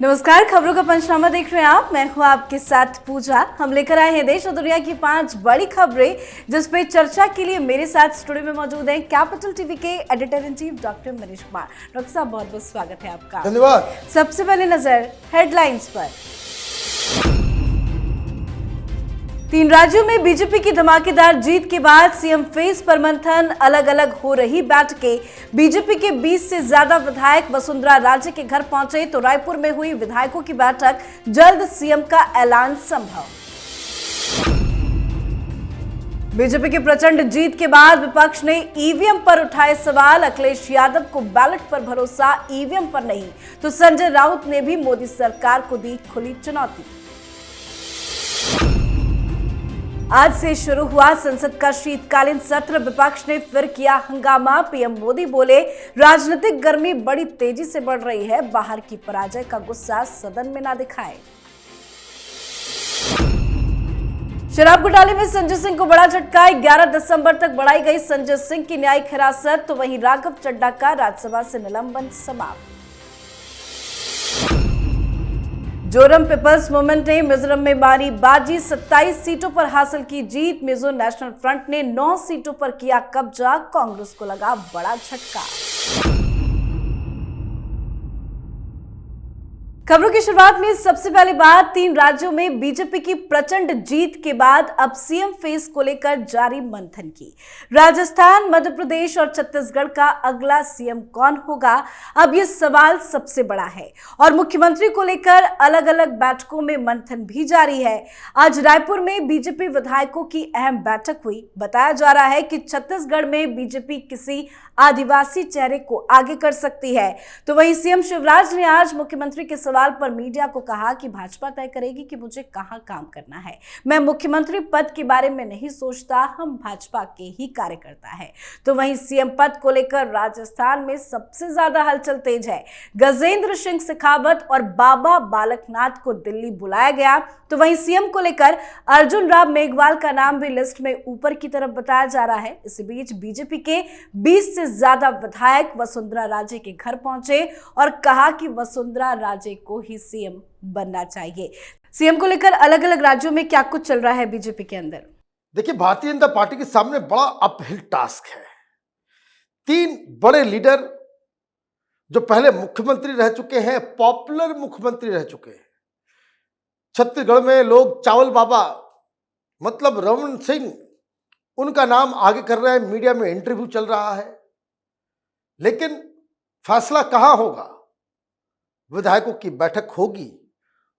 नमस्कार, खबरों का पंचनामा देख रहे हैं आप। मैं हूं आपके साथ पूजा। हम लेकर आए हैं देश और दुनिया की 5 बड़ी खबरें जिस पे चर्चा के लिए मेरे साथ स्टूडियो में मौजूद हैं कैपिटल टीवी के editor in chief doctor Manish Kumar. Doctor साहब, बहुत बहुत स्वागत है आपका। धन्यवाद। सबसे पहले नजर हेडलाइंस पर। 3 राज्यों में बीजेपी की धमाकेदार जीत के बाद सीएम फेस पर मंथन, अलग अलग हो रही बैठकें। बीजेपी के 20 से ज्यादा विधायक वसुंधरा राजे के घर पहुंचे तो रायपुर में हुई विधायकों की बैठक, जल्द सीएम का ऐलान संभव। बीजेपी की प्रचंड जीत के बाद विपक्ष ने ईवीएम पर उठाए सवाल। अखिलेश यादव को बैलेट पर भरोसा, ईवीएम पर नहीं, तो संजय राउत ने भी मोदी सरकार को दी खुली चुनौती। आज से शुरू हुआ संसद का शीतकालीन सत्र। विपक्ष ने फिर किया हंगामा। पीएम मोदी बोले, राजनीतिक गर्मी बड़ी तेजी से बढ़ रही है, बाहर की पराजय का गुस्सा सदन में ना दिखाए। शराब घोटाले में संजय सिंह को बड़ा झटका। 11 दिसंबर तक बढ़ाई गई संजय सिंह की न्यायिक हिरासत, तो वहीं राघव चड्ढा का राज्यसभा से निलंबन समाप्त। जोरम पीपल्स मूवमेंट ने मिजोरम में मारी बाजी, 27 सीटों पर हासिल की जीत। मिजो नेशनल फ्रंट ने 9 सीटों पर किया कब्जा, कांग्रेस को लगा बड़ा झटका। खबरों की शुरुआत में सबसे पहली बात, 3 राज्यों में बीजेपी की प्रचंड जीत के बाद अब सीएम फेस को लेकर जारी मंथन की। राजस्थान, मध्य प्रदेश और छत्तीसगढ़ का अगला सीएम कौन होगा, अब यह सवाल सबसे बड़ा है और मुख्यमंत्री को लेकर अलग अलग बैठकों में मंथन भी जारी है। आज रायपुर में बीजेपी विधायकों की अहम बैठक हुई। बताया जा रहा है कि छत्तीसगढ़ में बीजेपी किसी आदिवासी चेहरे को आगे कर सकती है, तो वहीं सीएम शिवराज ने आज मुख्यमंत्री के सवाल पर मीडिया को कहा कि भाजपा तय करेगी कि मुझे कहां काम करना है। मैं मुख्यमंत्री पद के बारे में नहीं सोचता, हम भाजपा के ही कार्यकर्ता है। तो वहीं सीएम पद को लेकर राजस्थान में सबसे ज्यादा हलचल तेज है। गजेंद्र सिंह शेखावत और बाबा बालकनाथ को दिल्ली बुलाया गया, तो वहीं सीएम को लेकर अर्जुन राम मेघवाल का नाम भी लिस्ट में ऊपर की तरफ बताया जा रहा है। इसी बीच बीजेपी के 20 से ज्यादा विधायक वसुंधरा राजे के घर पहुंचे और कहा कि वसुंधरा राजे को ही सीएम बनना चाहिए। सीएम को लेकर अलग अलग राज्यों में क्या कुछ चल रहा है बीजेपी के अंदर? देखिए, भारतीय जनता पार्टी के सामने बड़ा अपहिल टास्क है। 3 बड़े लीडर जो पहले मुख्यमंत्री रह चुके हैं, पॉपुलर मुख्यमंत्री रह चुके हैं। छत्तीसगढ़ में लोग चावल बाबा मतलब रमन सिंह, उनका नाम आगे कर रहे हैं, मीडिया में इंटरव्यू चल रहा है। लेकिन फैसला कहां होगा? विधायकों की बैठक होगी,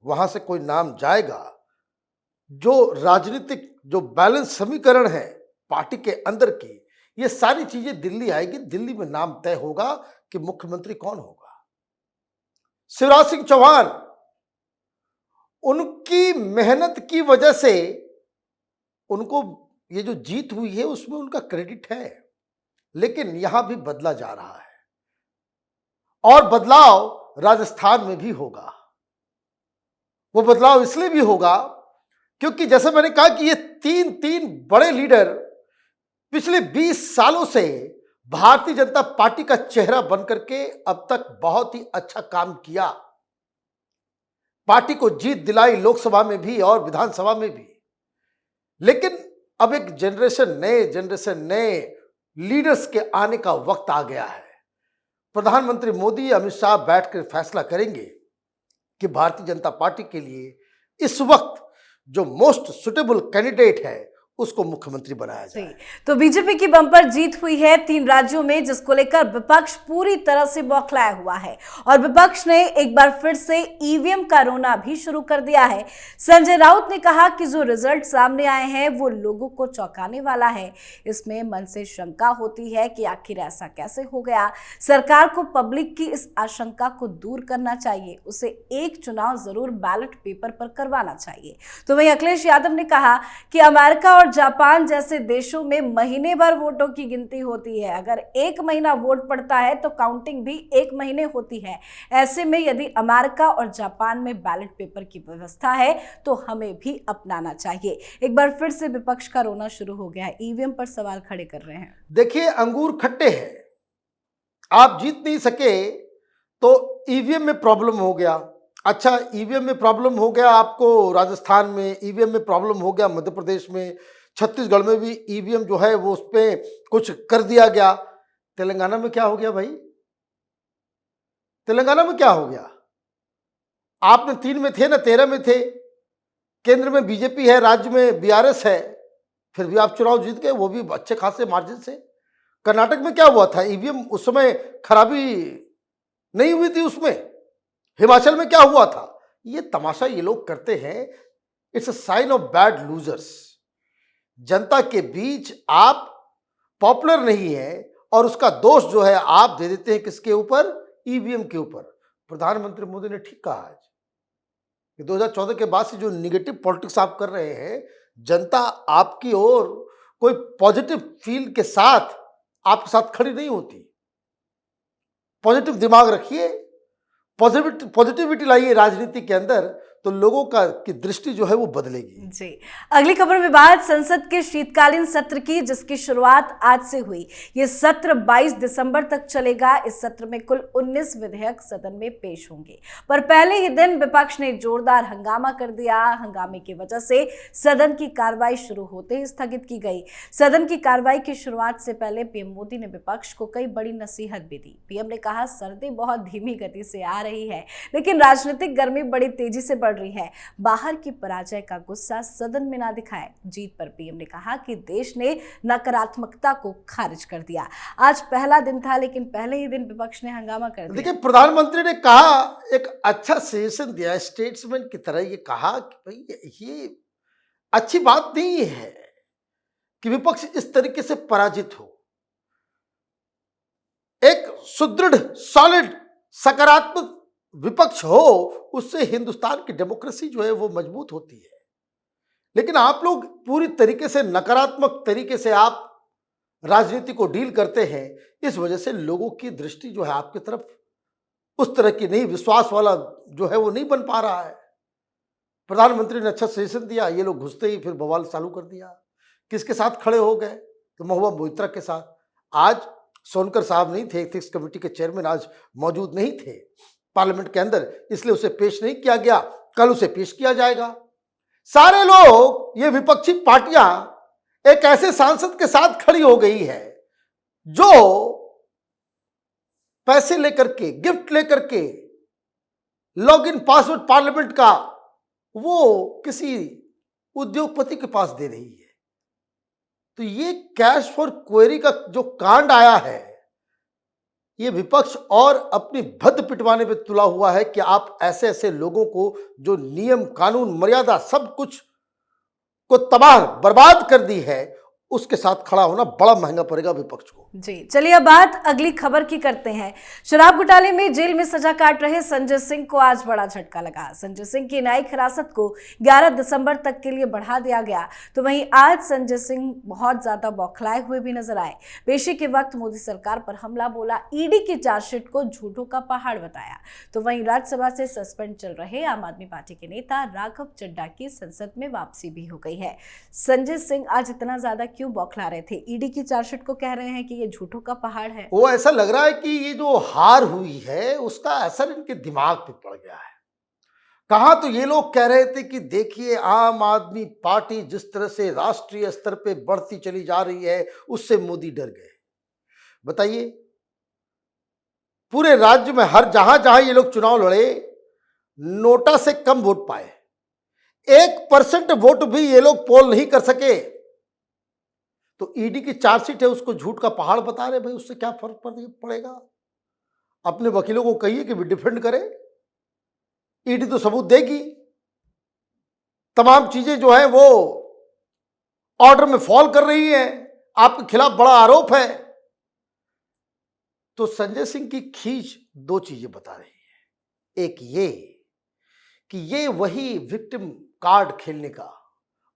वहां से कोई नाम जाएगा। जो राजनीतिक जो बैलेंस समीकरण है पार्टी के अंदर की, ये सारी चीजें दिल्ली आएगी। दिल्ली में नाम तय होगा कि मुख्यमंत्री कौन होगा। शिवराज सिंह चौहान, उनकी मेहनत की वजह से उनको ये जो जीत हुई है उसमें उनका क्रेडिट है, लेकिन यहां भी बदला जा रहा है और बदलाव राजस्थान में भी होगा। वो बदलाव इसलिए भी होगा क्योंकि जैसे मैंने कहा कि ये तीन बड़े लीडर पिछले 20 सालों से भारतीय जनता पार्टी का चेहरा बनकर के अब तक बहुत ही अच्छा काम किया, पार्टी को जीत दिलाई लोकसभा में भी और विधानसभा में भी। लेकिन अब एक जनरेशन नए लीडर्स के आने का वक्त आ गया है। प्रधानमंत्री मोदी, अमित शाह बैठकर फैसला करेंगे कि भारतीय जनता पार्टी के लिए इस वक्त जो मोस्ट सुटेबल कैंडिडेट है उसको मुख्यमंत्री बनाया जाए। तो बीजेपी की बम्पर जीत हुई है 3 राज्यों में, जिसको लेकर विपक्ष पूरी तरह से बौखलाया हुआ है और विपक्ष ने एक बार फिर से ईवीएम का रोना भी शुरू कर दिया है। संजय राउत ने कहा कि जो रिजल्ट सामने आए हैं वो लोगों को चौंकाने वाला है। इसमें मन से शंका होती है कि आखिर ऐसा कैसे हो गया। सरकार को पब्लिक की इस आशंका को दूर करना चाहिए, उसे एक चुनाव जरूर बैलेट पेपर पर करवाना चाहिए। तो वहीं अखिलेश यादव ने कहा कि अमेरिका और जापान जैसे देशों में महीने भर वोटों की गिनती होती है। अगर 1 महीना वोट पड़ता है तो काउंटिंग भी 1 महीने होती है। ऐसे में यदि अमेरिका और जापान में बैलेट पेपर की व्यवस्था है तो हमें भी अपनाना चाहिए। एक बार फिर से विपक्ष का रोना शुरू हो गया है, ईवीएम पर सवाल खड़े कर रहे हैं। देखिए, अंगूर खट्टे हैं, आप जीत नहीं सके तो ईवीएम में प्रॉब्लम हो गया, अच्छा, ईवीएम में प्रॉब्लम हो गया आपको राजस्थान में, ईवीएम में प्रॉब्लम हो गया मध्य प्रदेश में, छत्तीसगढ़ में भी ईवीएम जो है वो उस पे कुछ कर दिया गया। तेलंगाना में क्या हो गया भाई? तेलंगाना में क्या हो गया? आपने 3 में थे ना, 13 में थे। केंद्र में बीजेपी है, राज्य में बीआरएस है, फिर भी आप चुनाव जीत गए, वो भी अच्छे खासे मार्जिन से। कर्नाटक में क्या हुआ था? ईवीएम उस समय खराबी नहीं हुई थी उसमें। हिमाचल में क्या हुआ था? ये तमाशा ये लोग करते हैं। It's a sign of bad losers. जनता के बीच आप पॉपुलर नहीं है और उसका दोष जो है आप दे देते हैं किसके ऊपर? ईवीएम के ऊपर। प्रधानमंत्री मोदी ने ठीक कहा आज कि 2014 के बाद से जो निगेटिव पॉलिटिक्स आप कर रहे हैं, जनता आपकी ओर कोई पॉजिटिव फील के साथ आपके साथ खड़ी नहीं होती। पॉजिटिव दिमाग रखिए, पॉजिटिविटी लाइए राजनीति के अंदर, तो लोगों की दृष्टि जो है वो बदलेगी। जी, अगली खबर में बात संसद के शीतकालीन सत्र की, जिसकी शुरुआत आज से हुई। ये सत्र 22 दिसंबर तक चलेगा। इस सत्र में कुल 19 विधेयक सदन में पेश होंगे, पर पहले ही दिन विपक्ष ने जोरदार हंगामा कर दिया। हंगामे की वजह से सदन की कार्रवाई शुरू होते ही स्थगित की गई। सदन की कार्रवाई की शुरुआत से पहले पीएम मोदी ने विपक्ष को कई बड़ी नसीहत भी दी। पीएम ने कहा, सर्दी बहुत धीमी गति से आ रही है, लेकिन राजनीतिक गर्मी बड़ी तेजी से बढ़ रही है। बाहर की पराजय का गुस्सा सदन में ना दिखाए। जीत पर पीएम ने कहा कि देश ने नकारात्मकता को खारिज कर दिया। आज पहला दिन था, लेकिन पहले ही दिन विपक्ष ने हंगामा कर दिया। देखिए, प्रधानमंत्री ने कहा, एक अच्छा सजेशन दिया, स्टेट्समैन की तरह ये कहा कि भाई ये अच्छी बात नहीं है कि विपक्ष इस तरीके से पराजित हो। एक सुदृढ़, सॉलिड, सकारात्मक विपक्ष हो, उससे हिंदुस्तान की डेमोक्रेसी जो है वो मजबूत होती है। लेकिन आप लोग पूरी तरीके से नकारात्मक तरीके से आप राजनीति को डील करते हैं। इस वजह से लोगों की दृष्टि जो है आपकी तरफ उस तरह की नहीं, विश्वास वाला जो है वो नहीं बन पा रहा है। प्रधानमंत्री ने अच्छा सजेशन दिया, ये लोग घुसते ही फिर बवाल चालू कर दिया। किसके साथ खड़े हो गए? तो महुआ मोइत्रा के साथ। आज सोनकर साहब नहीं थे, एथिक्स कमेटी के चेयरमैन आज मौजूद नहीं थे पार्लियामेंट के अंदर, इसलिए उसे पेश नहीं किया गया। कल उसे पेश किया जाएगा। सारे लोग, ये विपक्षी पार्टियां एक ऐसे सांसद के साथ खड़ी हो गई है जो पैसे लेकर के, गिफ्ट लेकर के, लॉगिन पासवर्ड पार्लियामेंट का वो किसी उद्योगपति के पास दे रही है। तो ये कैश फॉर क्वेरी का जो कांड आया है, ये विपक्ष और अपनी भद्द पिटवाने पे तुला हुआ है कि आप ऐसे ऐसे लोगों को जो नियम, कानून, मर्यादा सब कुछ को तबाह बर्बाद कर दी है, उसके साथ खड़ा होना बड़ा महंगा पड़ेगा विपक्ष को। जी, चलिए अब बात अगली खबर की करते हैं। शराब घोटाले में जेल में सजा काट रहे संजय सिंह को आज बड़ा झटका लगा। संजय सिंह की न्यायिक हिरासत को 11 दिसंबर तक के लिए बढ़ा दिया गया। तो वहीं आज संजय सिंह बहुत ज्यादा बौखलाए हुए भी नजर आए। पेशी के वक्त मोदी सरकार पर हमला बोला, ईडी की चार्जशीट को झूठों का पहाड़ बताया। तो वहीं राज्यसभा से सस्पेंड चल रहे आम आदमी पार्टी के नेता राघव चड्ढा की संसद में वापसी भी हो गई है। संजय सिंह आज इतना ज्यादा क्यों बौखला रहे थे? ईडी की चार्जशीट को कह रहे हैं कि ये झूठों का पहाड़ है। वो ऐसा लग रहा है कि ये जो हार हुई है उसका असर इनके दिमाग पे पड़ गया है। कहा तो ये लोग कह रहे थे कि देखिए, आम आदमी पार्टी जिस तरह से राष्ट्रीय स्तर पे बढ़ती चली जा रही है, उससे मोदी डर गए। बताइए, पूरे राज्य में हर जहां जहां ये लोग चुनाव लड़े, नोटा से कम वोट पाए। 1% वोट भी ये लोग पोल नहीं कर सके। तो ईडी की चार्जशीट है, उसको झूठ का पहाड़ बता रहे। भाई उससे क्या फर्क पड़ेगा? अपने वकीलों को कहिए कि भी डिफेंड करें। ईडी तो सबूत देगी, तमाम चीजें जो है वो ऑर्डर में फॉल कर रही है, आपके खिलाफ बड़ा आरोप है। तो संजय सिंह की खींच दो चीजें बता रही है। एक ये कि ये वही विक्टिम कार्ड खेलने का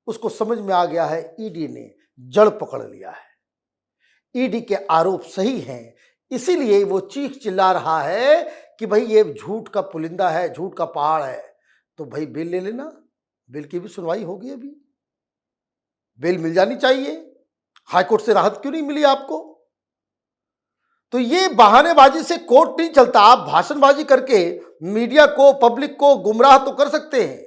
उसको समझ में आ गया है, ईडी ने जड़ पकड़ लिया है। ईडी के आरोप सही हैं, इसीलिए वो चीख चिल्ला रहा है कि भाई ये झूठ का पुलिंदा है, झूठ का पहाड़ है। तो भाई बेल ले लेना, बेल की भी सुनवाई होगी, अभी बेल मिल जानी चाहिए। हाईकोर्ट से राहत क्यों नहीं मिली आपको? तो ये बहानेबाजी से कोर्ट नहीं चलता। आप भाषणबाजी करके मीडिया को, पब्लिक को गुमराह तो कर सकते हैं,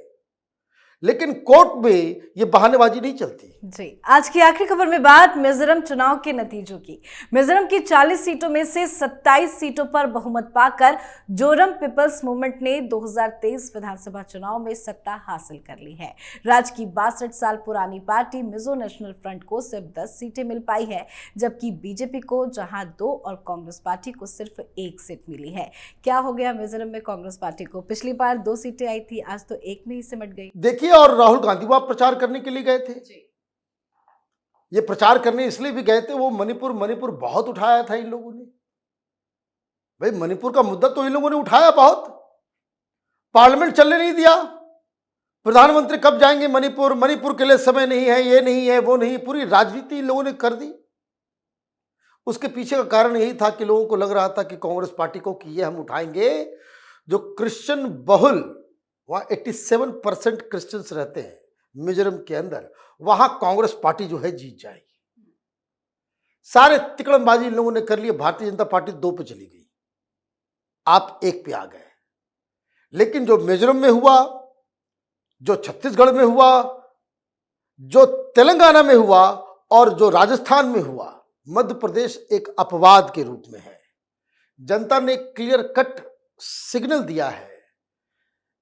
लेकिन कोर्ट में ये बहानेबाजी नहीं चलती। जी, आज की आखिरी खबर में बात मिजोरम चुनाव के नतीजों की। मिजोरम की 40 सीटों में से 27 सीटों पर बहुमत पाकर जोरम पीपल्स मूवमेंट ने 2023 विधानसभा चुनाव में सत्ता हासिल कर ली है। राज्य की 62 साल पुरानी पार्टी मिजो नेशनल फ्रंट को सिर्फ 10 सीटें मिल पाई है, जबकि बीजेपी को जहां 2 और कांग्रेस पार्टी को सिर्फ 1 सीट मिली है। क्या हो गया मिजोरम में कांग्रेस पार्टी को? पिछली बार 2 सीटें आई थी, आज तो 1 में ही सिमट गई। देखिए, और राहुल गांधी वहां प्रचार करने के लिए गए थे। ये प्रचार करने इसलिए भी गए थे, वो मणिपुर बहुत उठाया था इन लोगों ने। भाई, मणिपुर का मुद्दा तो इन लोगों ने उठाया बहुत। पार्लियामेंट चलने नहीं दिया। प्रधानमंत्री कब जाएंगे मणिपुर के लिए समय नहीं है, ये नहीं है, वो नहीं, पूरी राजनीति इन लोगों ने कर दी। उसके पीछे का कारण यही था कि लोगों को लग रहा था कि कांग्रेस पार्टी को कि ये हम उठाएंगे, जो क्रिश्चियन बहुल, वहां 87% क्रिश्चियंस रहते हैं मिजोरम के अंदर, वहां कांग्रेस पार्टी जो है जीत जाएगी। सारे तिकड़मबाजी इन लोगों ने कर लिए। भारतीय जनता पार्टी 2 पे चली गई, आप 1 पे आ गए। लेकिन जो मिजोरम में हुआ, जो छत्तीसगढ़ में हुआ, जो तेलंगाना में हुआ और जो राजस्थान में हुआ, मध्य प्रदेश एक अपवाद के रूप में है। जनता ने क्लियर कट सिग्नल दिया है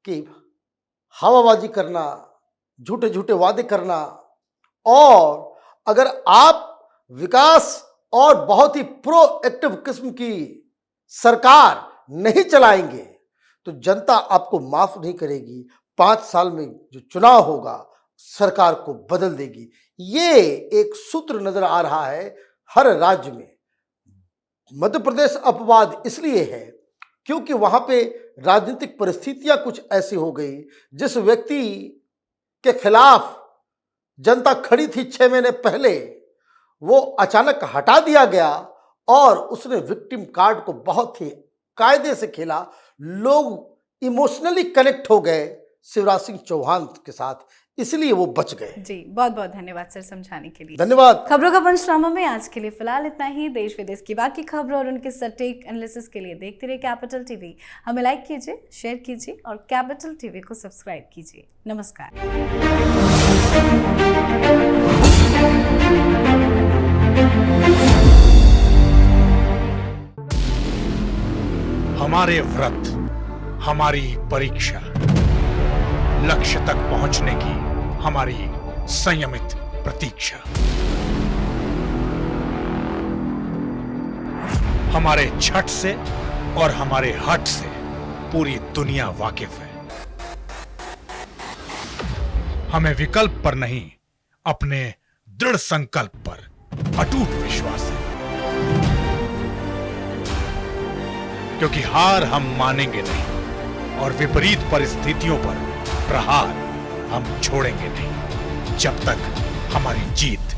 कि हवाबाजी करना, झूठे झूठे वादे करना, और अगर आप विकास और बहुत ही प्रोएक्टिव किस्म की सरकार नहीं चलाएंगे तो जनता आपको माफ नहीं करेगी। 5 साल में जो चुनाव होगा सरकार को बदल देगी। ये एक सूत्र नजर आ रहा है हर राज्य में। मध्य प्रदेश अपवाद इसलिए है क्योंकि वहां पे राजनीतिक परिस्थितियां कुछ ऐसी हो गई, जिस व्यक्ति के खिलाफ जनता खड़ी थी 6 महीने पहले, वो अचानक हटा दिया गया और उसने विक्टिम कार्ड को बहुत ही कायदे से खेला। लोग इमोशनली कनेक्ट हो गए शिवराज सिंह चौहान के साथ, इसलिए वो बच गए। जी, बहुत बहुत धन्यवाद सर समझाने के लिए। धन्यवाद। खबरों का पंचनामा में आज के लिए फिलहाल इतना ही। देश विदेश की बाकी खबरों और उनके सटीक एनालिसिस के लिए देखते रहिए कैपिटल टीवी। हमें लाइक कीजिए, शेयर कीजिए और कैपिटल टीवी को सब्सक्राइब कीजिए। नमस्कार। हमारे व्रत, हमारी परीक्षा, लक्ष्य तक पहुंचने की हमारी संयमित प्रतीक्षा। हमारे छठ से और हमारे हठ से पूरी दुनिया वाकिफ है। हमें विकल्प पर नहीं, अपने दृढ़ संकल्प पर अटूट विश्वास है, क्योंकि हार हम मानेंगे नहीं और विपरीत परिस्थितियों पर प्रहार हम छोड़ेंगे नहीं, जब तक हमारी जीत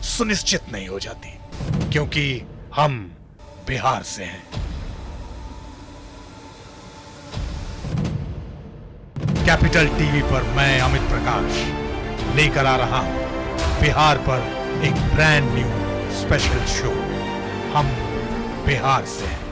सुनिश्चित नहीं हो जाती, क्योंकि हम बिहार से हैं। कैपिटल टीवी पर मैं अमित प्रकाश लेकर आ रहा हूं बिहार पर एक ब्रांड न्यू स्पेशल शो। हम बिहार से हैं।